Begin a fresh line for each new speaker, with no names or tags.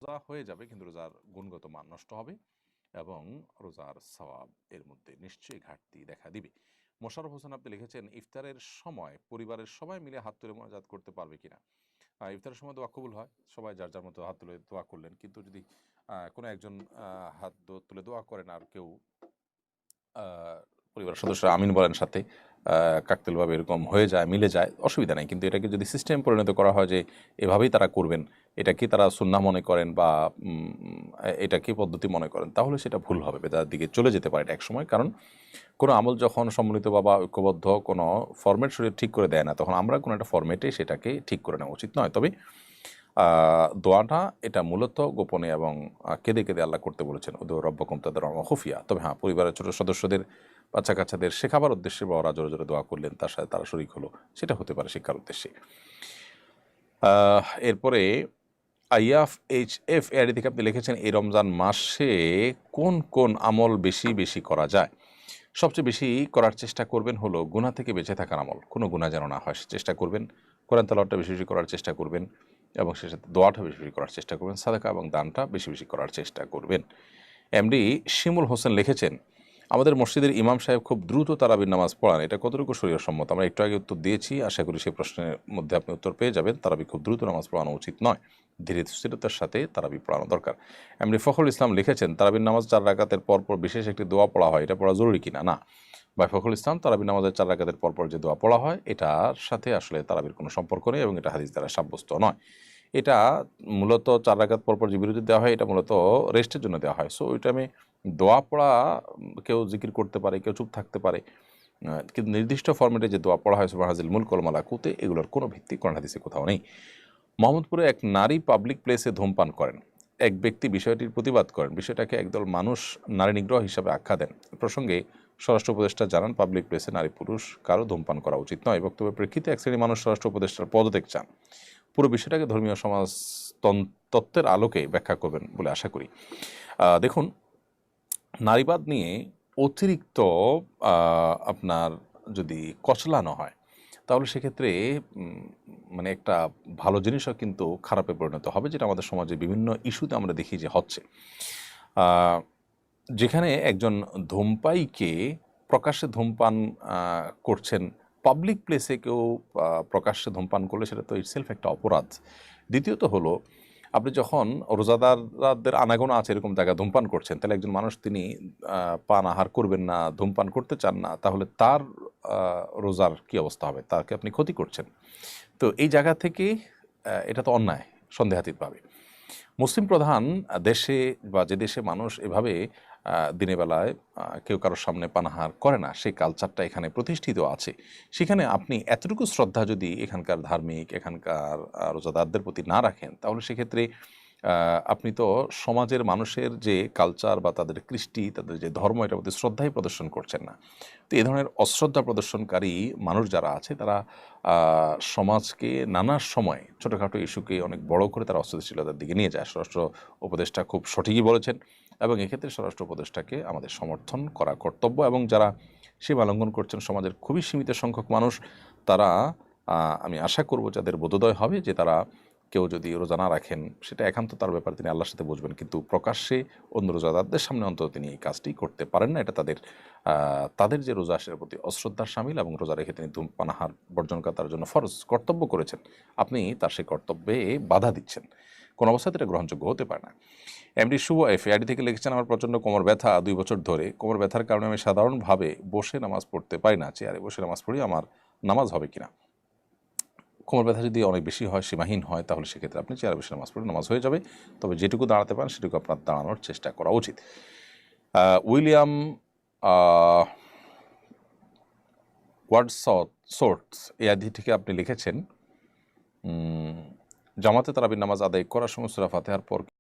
রোজা হয়ে যাবে কিন্তু রোজার গুণগত মান নষ্ট হবে এবং রোজার সওয়াব এর মধ্যে নিশ্চয়ই ঘাটতি দেখা দিবে। মোশাররফ হোসেন আপনি লিখেছেন, ইফতারের সময় পরিবারের সবাই মিলে হাত তুলে মোনাজাত করতে পারবে কিনা? ইফতারের সময় দোয়া কবুল হয়, সবাই যার যার মতো হাত তুলে দোয়া করলেন, কিন্তু যদি কোনো একজন হাত তুলে দোয়া করেন আর কেউ পরিবারের সদস্যরা আমিন বলেন সাথে, কাকতালীয়ভাবে এরকম হয়ে যায়, মিলে যায়, অসুবিধা নাই। কিন্তু এটাকে যদি সিস্টেম পরিণত করা হয় যে এভাবেই তারা করবেন, এটাকে তারা সুন্নাহ মনে করেন বা এটাকে পদ্ধতি মনে করেন, তাহলে সেটা ভুল হবে, বেদাতের দিকে চলে যেতে পারে এটা একসময়। কারণ কোনো আমল যখন সম্মিলিত বা ঐক্যবদ্ধ কোনো ফরম্যাট শরীর ঠিক করে দেয় না, তখন আমরা কোনো একটা ফরম্যাটে সেটাকে ঠিক করে নেওয়া উচিত নয়। তবে দোয়াটা এটা মূলত গোপনে এবং কেঁদে কেঁদে আল্লাহ করতে বলেছেন, উদু রব্বকুম তাদের খুফিয়া। তবে হ্যাঁ, পরিবারের ছোট সদস্যদের, বাচ্চা কাচ্চাদের শেখাবার উদ্দেশ্যে বা ওরা জোরে জোরে দোয়া করলেন, তার সাথে তারা শরিক হলো, সেটা হতে পারে শিক্ষার উদ্দেশ্যে। এরপরে আইয়াফ এইচ এফ এআইডি থেকে আপনি লিখেছেন, এই রমজান মাসে কোন কোন আমল বেশি বেশি করা যায়? সবচেয়ে বেশি করার চেষ্টা করবেন হলো গুনাহ থেকে বেঁচে থাকার আমল, কোনো গুনাহ যেন না হয় চেষ্টা করবেন। কোরআন তেলাওয়াতটা বেশি বেশি করার চেষ্টা করবেন এবং সে সাথে দোয়াটা বেশি বেশি করার চেষ্টা করবেন, সাদাকা এবং দানটা বেশি বেশি করার চেষ্টা করবেন। এমডি শিমুল হোসেন লিখেছেন, আমাদের মসজিদের ইমাম সাহেব খুব দ্রুত তারাবির নামাজ পড়ান, এটা কতটুকু শরীয়সম্মত? আমরা একটু আগে উত্তর দিয়েছি, আশা করি সেই প্রশ্নের মধ্যে আপনি উত্তর পেয়ে যাবেন। তারাবি খুব দ্রুত নামাজ পড়ানো উচিত নয়, ধীরে স্থিরতার সাথে তারাবি পড়ানো দরকার। এমডি ফখরুল ইসলাম লিখেছেন, তারাবির নামাজ 4 রাকাতের পরপর বিশেষ একটি দোয়া পড়া হয়, এটা পড়া জরুরি কিনা? না, ভাই ফখরুল ইসলাম, তারাবির নামাজের 4 রাকাতের পরপর যে দোয়া পড়া হয় এটার সাথে আসলে তারাবির কোনো সম্পর্ক নেই এবং এটা হাদিস দ্বারা সাব্যস্ত নয়। এটা মূলত 4 রাকাত পরপর যে বিরতি দেওয়া হয় এটা মূলত রেস্টের জন্য দেওয়া হয়। সো ওই টাইমে দোয়া পড়া, কেউ জিকির করতে পারে, কেউ চুপ থাকতে পারে, কিন্তু নির্দিষ্ট ফরম্যাটে যে দোয়া পড়া হয় সুবহানাল মুলক ওয়াল মালাকুতে, এগুলোর কোনো ভিত্তি কোরআন হাদিসে কোথাও নেই। মোহাম্মদপুরে এক নারী পাবলিক প্লেসে ধূমপান করেন, এক ব্যক্তি বিষয়টির প্রতিবাদ করেন, বিষয়টাকে একদল মানুষ নারী নিগ্রহ হিসাবে আখ্যা দেন। প্রসঙ্গে স্বরাষ্ট্র উপদেষ্টা জানান, পাবলিক প্লেসে নারী পুরুষ কারো ধূমপান করা উচিত নয়। বক্তব্যের প্রেক্ষিতে এক শ্রেণীর মানুষ স্বরাষ্ট্র উপদেষ্টার পদত্যাগ চান। পুরো বিষয়টাকে ধর্মীয় সমাজ তত্ত্বের আলোকে ব্যাখ্যা করবেন বলে আশা করি। দেখুন, নারীবাদ নিয়ে অতিরিক্ত আপনার যদি কচলানো হয়, তাহলে সেক্ষেত্রে মানে একটা ভালো জিনিসও কিন্তু খারাপে পরিণত হবে, যেটা আমাদের সমাজে বিভিন্ন ইস্যুতে আমরা দেখি যে হচ্ছে। যেখানে একজন ধূমপায়ীকে প্রকাশ্যে ধূমপান করছেন, পাবলিক প্লেসে কেউ প্রকাশ্যে ধূমপান করলে সেটা তো ইটসেলফ একটা অপরাধ। দ্বিতীয়ত হলো, আপনি যখন রোজাদারদের আনাগোনা আছে এরকম জায়গায় ধূমপান করছেন, তাহলে একজন মানুষ তিনি পান আহার করবেন না, ধূমপান করতে চান না, তাহলে তার রোজার কী অবস্থা হবে? তাকে আপনি ক্ষতি করছেন। তো এই জায়গা থেকে এটা তো অন্যায় সন্দেহাতীতভাবে। মুসলিম প্রধান দেশে বা যে দেশে মানুষ এভাবে দিনের বেলায় কেউ কারোর সামনে পানাহার করে না, সেই কালচারটা এখানে প্রতিষ্ঠিত আছে, সেখানে আপনি এতটুকু শ্রদ্ধা যদি এখানকার ধার্মিক, এখানকার রোজাদারদের প্রতি না রাখেন, তাহলে সেক্ষেত্রে আপনি তো সমাজের মানুষের যে কালচার বা তাদের কৃষ্টি, তাদের যে ধর্ম, এটার প্রতি শ্রদ্ধাই প্রদর্শন করছেন না। তো এই ধরনের অশ্রদ্ধা প্রদর্শনকারী মানুষ যারা আছে, তারা সমাজকে নানা সময় ছোটোখাটো ইস্যুকে অনেক বড় করে তারা অস্থিতিশীলতার দিকে নিয়ে যায়। স্বরাষ্ট্র উপদেষ্টা খুব সঠিকই বলেছেন এবং এক্ষেত্রে স্বরাষ্ট্র উপদেষ্টাকে আমাদের সমর্থন করা কর্তব্য। এবং যারা সীমা লঙ্ঘন করছেন, সমাজের খুবই সীমিত সংখ্যক মানুষ, তারা আমি আশা করব যাদের বোধোদয় হবে যে তারা কেউ যদি রোজা না রাখেন, সেটা একান্ত তার ব্যাপার, তিনি আল্লাহর সাথে বুঝবেন, কিন্তু প্রকাশ্যে অন্য রোজাদারদের সামনে অন্তত তিনি এই কাজটি করতে পারেন না। এটা তাদের যে রোজা সেটার প্রতি অশ্রদ্ধার শামিল, এবং রোজা রেখে তিনি ধূমপান আহার বর্জন করা তার জন্য ফরজ কর্তব্য করেছেন, আপনি তার সেই কর্তব্যে বাধা দিচ্ছেন, কোনো অবস্থাতে এটা গ্রহণযোগ্য হতে পারে না। এমডি শুভ এফআইডি থেকে লিখেছেন, আমার প্রচণ্ড কোমর ব্যথা 2 বছর ধরে। কোমর ব্যথার কারণে আমি সাধারণভাবে বসে নামাজ পড়তে পারি না, চেয়ারে বসে নামাজ পড়ি, আমার নামাজ হবে কিনা? কোমর ব্যথা যদি অনেক বেশি হয়, সীমাহীন হয়, তাহলে সেক্ষেত্রে আপনি চেয়ারে বসে নামাজ পড়ে নামাজ হয়ে যাবে। তবে যেটুকু দাঁড়াতে পারেন সেটুকু আপনার দাঁড়ানোর চেষ্টা করা উচিত। উইলিয়াম সোর্টস এই আদি থেকে আপনি লিখেছেন, জামাতে তারাবির নামাজ আদায় করার সময় সূরা ফাতিহার পর